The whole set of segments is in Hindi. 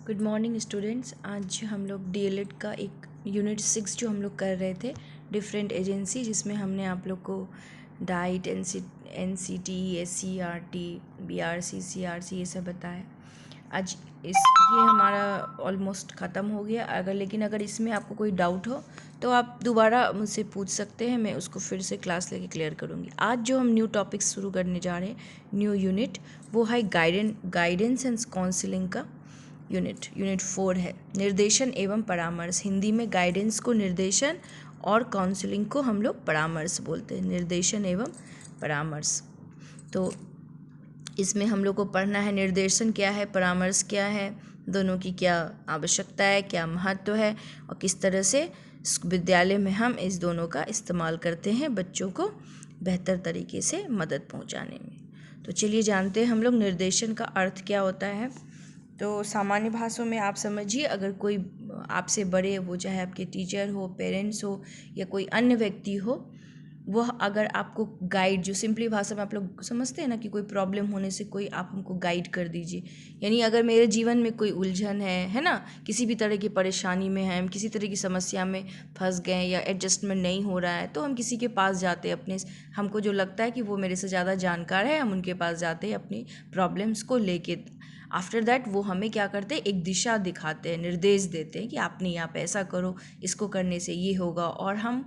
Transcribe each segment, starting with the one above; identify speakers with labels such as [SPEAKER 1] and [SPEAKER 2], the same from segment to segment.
[SPEAKER 1] Good morning students. आज हम लोग डीएलएड का एक यूनिट 6 जो हम लोग कर रहे थे डिफरेंट एजेंसी, जिसमें हमने आप लोग को diet, NCT, SCERT, BRC, CRC ये सब बताया। आज ये हमारा ऑलमोस्ट ख़त्म हो गया। अगर इसमें आपको कोई डाउट हो तो आप दोबारा मुझसे पूछ सकते हैं, मैं उसको फिर से क्लास लेके क्लियर करूँगी। आज जो हम न्यू टॉपिक शुरू करने जा रहे हैं, न्यू यूनिट, वो है गाइडेंस एंड काउंसलिंग का यूनिट 4 है, निर्देशन एवं परामर्श। हिंदी में गाइडेंस को निर्देशन और काउंसलिंग को हम लोग परामर्श बोलते हैं, निर्देशन एवं परामर्श। तो इसमें हम लोग को पढ़ना है निर्देशन क्या है, परामर्श क्या है, दोनों की क्या आवश्यकता है, क्या महत्व है और किस तरह से विद्यालय में हम इस दोनों का इस्तेमाल करते हैं बच्चों को बेहतर तरीके से मदद पहुंचाने में। तो चलिए जानते हैं हम लोग निर्देशन का अर्थ क्या होता है। तो सामान्य भाषा में आप समझिए, अगर कोई आपसे बड़े, वो चाहे आपके टीचर हो, पेरेंट्स हो या कोई अन्य व्यक्ति हो, वह अगर आपको गाइड, जो सिंपली भाषा में आप लोग समझते हैं ना कि कोई प्रॉब्लम होने से कोई आप हमको गाइड कर दीजिए, यानी अगर मेरे जीवन में कोई उलझन है ना, किसी भी तरह की परेशानी में है, हम किसी तरह की समस्या में फंस गए या एडजस्टमेंट नहीं हो रहा है, तो हम किसी के पास जाते हैं, अपने हमको जो लगता है कि वो मेरे से ज़्यादा जानकार है, हम उनके पास जाते हैं अपनी प्रॉब्लम्स को लेके। आफ्टर दैट वो हमें क्या करते हैं, एक दिशा दिखाते हैं, निर्देश देते हैं कि आपने आप ऐसा करो, इसको करने से ये होगा, और हम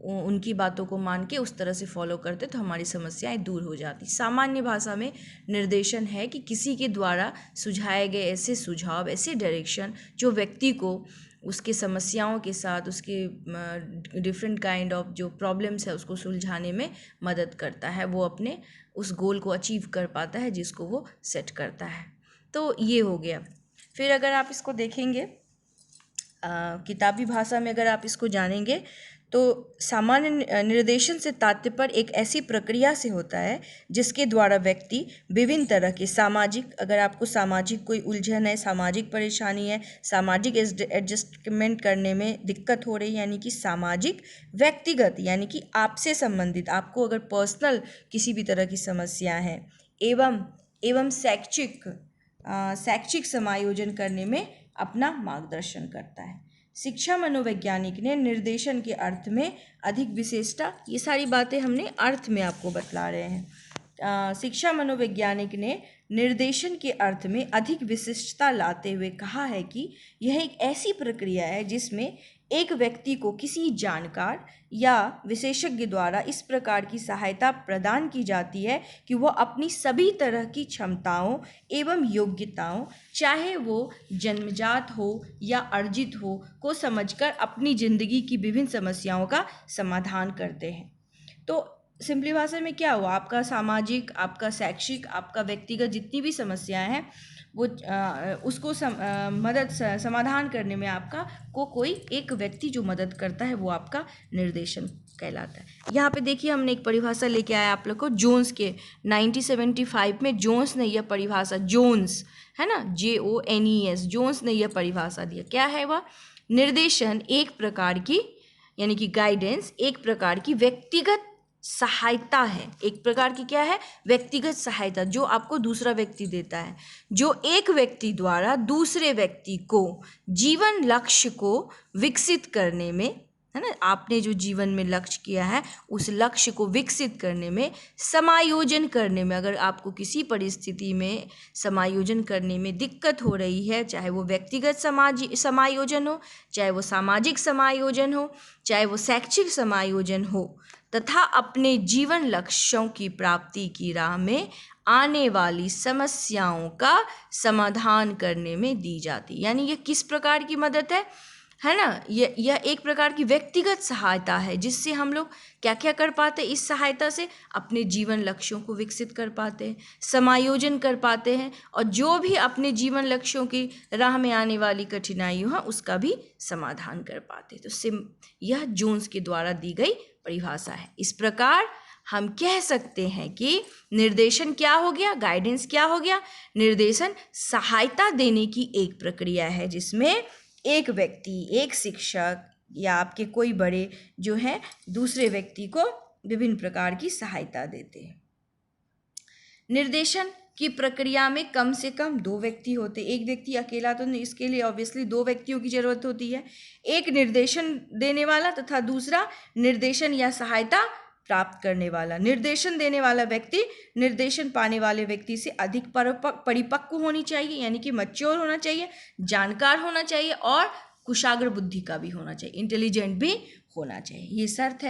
[SPEAKER 1] उनकी बातों को मान के उस तरह से फॉलो करते तो हमारी समस्याएं दूर हो जाती। सामान्य भाषा में निर्देशन है कि किसी के द्वारा सुझाए गए ऐसे सुझाव, ऐसे डायरेक्शन जो व्यक्ति को उसके समस्याओं के साथ, उसके डिफरेंट काइंड ऑफ जो प्रॉब्लम्स है उसको सुलझाने में मदद करता है, वो अपने उस गोल को अचीव कर पाता है जिसको वो सेट करता है। तो ये हो गया। फिर अगर आप इसको देखेंगे किताबी भाषा में, अगर आप इसको जानेंगे तो सामान्य निर्देशन से तात्पर्य एक ऐसी प्रक्रिया से होता है जिसके द्वारा व्यक्ति विभिन्न तरह के सामाजिक, अगर आपको सामाजिक कोई उलझन है, सामाजिक परेशानी है, सामाजिक एडजस्टमेंट करने में दिक्कत हो रही है, यानी कि सामाजिक, व्यक्तिगत यानी कि आपसे संबंधित, आपको अगर पर्सनल किसी भी तरह की समस्या है, एवं शैक्षिक समायोजन करने में अपना मार्गदर्शन करता है। शिक्षा मनोवैज्ञानिक ने निर्देशन के अर्थ में अधिक विशेषता, ये सारी बातें हमने अर्थ में आपको बतला रहे हैं। शिक्षा मनोवैज्ञानिक ने निर्देशन के अर्थ में अधिक विशिष्टता लाते हुए कहा है कि यह एक ऐसी प्रक्रिया है जिसमें एक व्यक्ति को किसी जानकार या विशेषज्ञ द्वारा इस प्रकार की सहायता प्रदान की जाती है कि वह अपनी सभी तरह की क्षमताओं एवं योग्यताओं, चाहे वो जन्मजात हो या अर्जित हो, को समझकर अपनी जिंदगी की विभिन्न समस्याओं का समाधान करते हैं। तो सिंपली भाषा में क्या हुआ, आपका सामाजिक, आपका शैक्षिक, आपका व्यक्तिगत जितनी भी समस्याएं हैं वो उसको समाधान करने में आपका कोई एक व्यक्ति जो मदद करता है वो आपका निर्देशन कहलाता है। यहाँ पे देखिए हमने एक परिभाषा लेके आया आप लोग को, जोन्स के 1975 में जोन्स ने यह परिभाषा, जोन्स है ना, JONES, जोन्स ने यह परिभाषा दिया। क्या है वह? निर्देशन एक प्रकार की, यानी कि गाइडेंस एक प्रकार की व्यक्तिगत सहायता है। एक प्रकार की क्या है? व्यक्तिगत सहायता, जो आपको दूसरा व्यक्ति देता है, जो एक व्यक्ति द्वारा दूसरे व्यक्ति को जीवन लक्ष्य को विकसित करने में, है ना, आपने जो जीवन में लक्ष्य किया है उस लक्ष्य को विकसित करने में, समायोजन करने में, अगर आपको किसी परिस्थिति में समायोजन करने में दिक्कत हो रही है, चाहे वो व्यक्तिगत समायोजन हो, चाहे वो सामाजिक समायोजन हो, चाहे वो शैक्षिक समायोजन हो, तथा अपने जीवन लक्ष्यों की प्राप्ति की राह में आने वाली समस्याओं का समाधान करने में दी जाती। यानी ये किस प्रकार की मदद है ना, यह एक प्रकार की व्यक्तिगत सहायता है जिससे हम लोग क्या क्या कर पाते हैं, इस सहायता से अपने जीवन लक्ष्यों को विकसित कर पाते हैं, समायोजन कर पाते हैं, और जो भी अपने जीवन लक्ष्यों की राह में आने वाली कठिनाइयों है उसका भी समाधान कर पाते हैं। तो यह जोन्स के द्वारा दी गई परिभाषा है। इस प्रकार हम कह सकते हैं कि निर्देशन क्या हो गया, गाइडेंस क्या हो गया? निर्देशन सहायता देने की एक प्रक्रिया है जिसमें एक व्यक्ति, एक शिक्षक या आपके कोई बड़े जो हैं दूसरे व्यक्ति को विभिन्न प्रकार की सहायता देते हैं। निर्देशन की प्रक्रिया में कम से कम 2 व्यक्ति होते। एक व्यक्ति अकेला तो नहीं, इसके लिए ऑब्वियसली 2 व्यक्तियों की जरूरत होती है, एक निर्देशन देने वाला तथा दूसरा निर्देशन या सहायता प्राप्त करने वाला। निर्देशन देने वाला व्यक्ति निर्देशन पाने वाले व्यक्ति से अधिक परिपक्व होनी चाहिए, यानी कि मैच्योर होना चाहिए, जानकार होना चाहिए और कुशाग्र बुद्धि का भी होना चाहिए, इंटेलिजेंट भी होना चाहिए, ये शर्त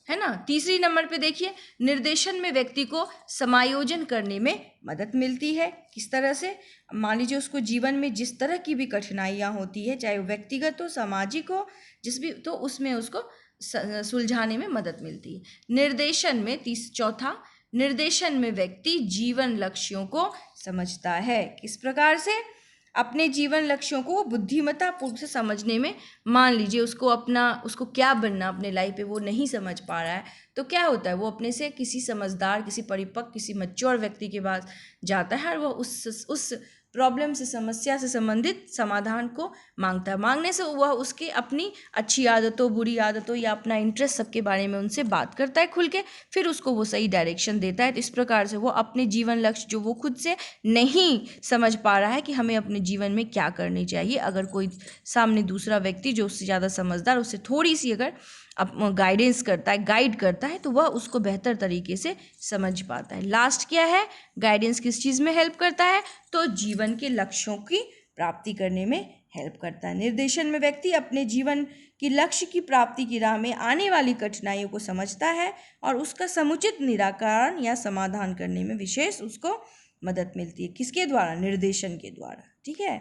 [SPEAKER 1] है ना। तीसरी नंबर पे देखिए, निर्देशन में व्यक्ति को समायोजन करने में मदद मिलती है। किस तरह से? मान लीजिए उसको जीवन में जिस तरह की भी कठिनाइयाँ होती है, चाहे वो व्यक्तिगत हो, सामाजिक हो, जिस भी, तो उसमें उसको सुलझाने में मदद मिलती है। निर्देशन में चौथा, निर्देशन में व्यक्ति जीवन लक्ष्यों को समझता है। किस प्रकार से? अपने जीवन लक्ष्यों को बुद्धिमत्ता पूर्वक से समझने में। मान लीजिए उसको क्या बनना अपने लाइफ पे वो नहीं समझ पा रहा है, तो क्या होता है, वो अपने से किसी समझदार, किसी परिपक्व, किसी मैच्योर व्यक्ति के पास जाता है और वो उस प्रॉब्लम से, समस्या से संबंधित समाधान को मांगता है। मांगने से वह उसके अपनी अच्छी आदतों, बुरी आदतों या अपना इंटरेस्ट सबके बारे में उनसे बात करता है खुल के, फिर उसको वो सही डायरेक्शन देता है। तो इस प्रकार से वो अपने जीवन लक्ष्य जो वो खुद से नहीं समझ पा रहा है कि हमें अपने जीवन में क्या करनी चाहिए, अगर कोई सामने दूसरा व्यक्ति जो उससे ज़्यादा समझदार, उससे थोड़ी सी अगर गाइडेंस करता है, गाइड करता है, तो वह उसको बेहतर तरीके से समझ पाता है। लास्ट क्या है? गाइडेंस किस चीज़ में हेल्प करता है? तो जीवन के लक्ष्यों की प्राप्ति करने में हेल्प करता है। निर्देशन में व्यक्ति अपने जीवन की लक्ष्य की प्राप्ति की राह में आने वाली कठिनाइयों को समझता है और उसका समुचित निराकरण या समाधान करने में विशेष उसको मदद मिलती है। किसके द्वारा? निर्देशन के द्वारा। ठीक है,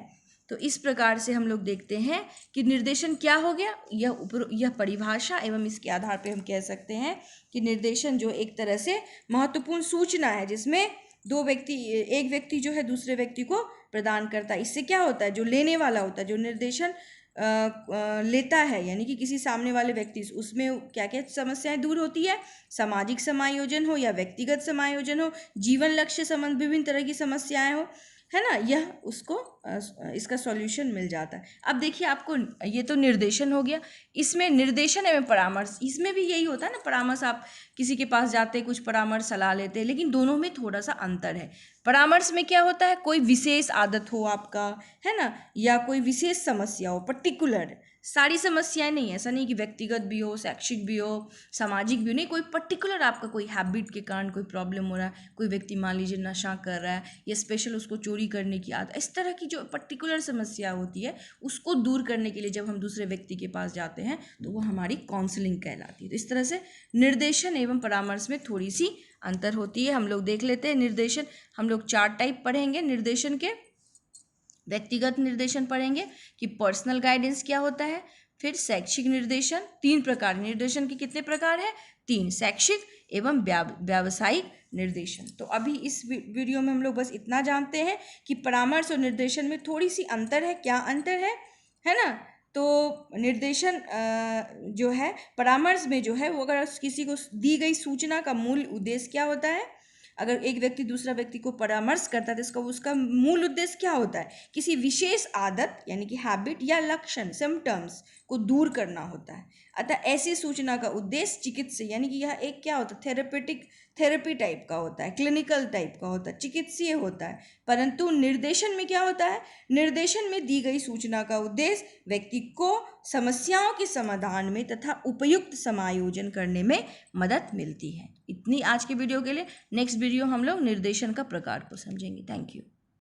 [SPEAKER 1] तो इस प्रकार से हम लोग देखते हैं कि निर्देशन क्या हो गया, यह परिभाषा एवं इसके आधार पे हम कह सकते हैं कि निर्देशन जो एक तरह से महत्वपूर्ण सूचना है, जिसमें एक व्यक्ति जो है दूसरे व्यक्ति को प्रदान करता है। इससे क्या होता है, जो लेने वाला होता है, जो निर्देशन लेता है, यानी कि किसी सामने वाले व्यक्ति, उसमें क्या क्या समस्याएं दूर होती है, सामाजिक समायोजन हो या व्यक्तिगत समायोजन हो, जीवन लक्ष्य संबंध विभिन्न तरह की समस्याएं हो, है ना, यह उसको इसका सॉल्यूशन मिल जाता है। अब देखिए, आपको ये तो निर्देशन हो गया, इसमें निर्देशन एवं परामर्श, इसमें भी यही होता है ना, परामर्श, आप किसी के पास जाते हैं, कुछ परामर्श सलाह लेते हैं, लेकिन दोनों में थोड़ा सा अंतर है। परामर्श में क्या होता है, कोई विशेष आदत हो आपका, है ना, या कोई विशेष समस्या हो, पर्टिकुलर, सारी समस्याएं नहीं, ऐसा नहीं कि व्यक्तिगत भी हो, शैक्षिक भी हो, सामाजिक भी हो, नहीं, कोई पर्टिकुलर आपका कोई हैबिट के कारण कोई प्रॉब्लम हो रहा है, कोई व्यक्ति मान लीजिए नशा कर रहा है या स्पेशल उसको चोरी करने की आदत, इस तरह की जो पर्टिकुलर समस्या होती है उसको दूर करने के लिए जब हम दूसरे व्यक्ति के पास जाते हैं तो वो हमारी काउंसलिंग कहलाती है। तो इस तरह से निर्देशन एवं परामर्श में थोड़ी सी अंतर होती है। हम लोग देख लेते हैं निर्देशन, हम लोग 4 टाइप पढ़ेंगे निर्देशन के। व्यक्तिगत निर्देशन पढ़ेंगे कि पर्सनल गाइडेंस क्या होता है, फिर शैक्षिक निर्देशन, 3 प्रकार, निर्देशन के कितने प्रकार हैं, 3, शैक्षिक एवं व्यावसायिक निर्देशन। तो अभी इस वीडियो में हम लोग बस इतना जानते हैं कि परामर्श और निर्देशन में थोड़ी सी अंतर है। क्या अंतर है ना, तो निर्देशन जो है, परामर्श में जो है वो अगर किसी को दी गई सूचना का मूल उद्देश्य क्या होता है, अगर एक व्यक्ति दूसरा व्यक्ति को परामर्श करता है तो उसका मूल उद्देश्य क्या होता है, किसी विशेष आदत यानी कि हैबिट या लक्षण, सिम्टम्स को दूर करना होता है। अतः ऐसी सूचना का उद्देश्य चिकित्सीय, यानी कि यह एक क्या होता है, थेरेपी टाइप का होता है, क्लिनिकल टाइप का होता है, चिकित्सीय होता है। परंतु निर्देशन में क्या होता है, निर्देशन में दी गई सूचना का उद्देश्य व्यक्ति को समस्याओं के समाधान में तथा उपयुक्त समायोजन करने में मदद मिलती है। इतनी आज के वीडियो के लिए। नेक्स्ट वीडियो हम लोग निर्देशन का प्रकार को समझेंगे। Thank you.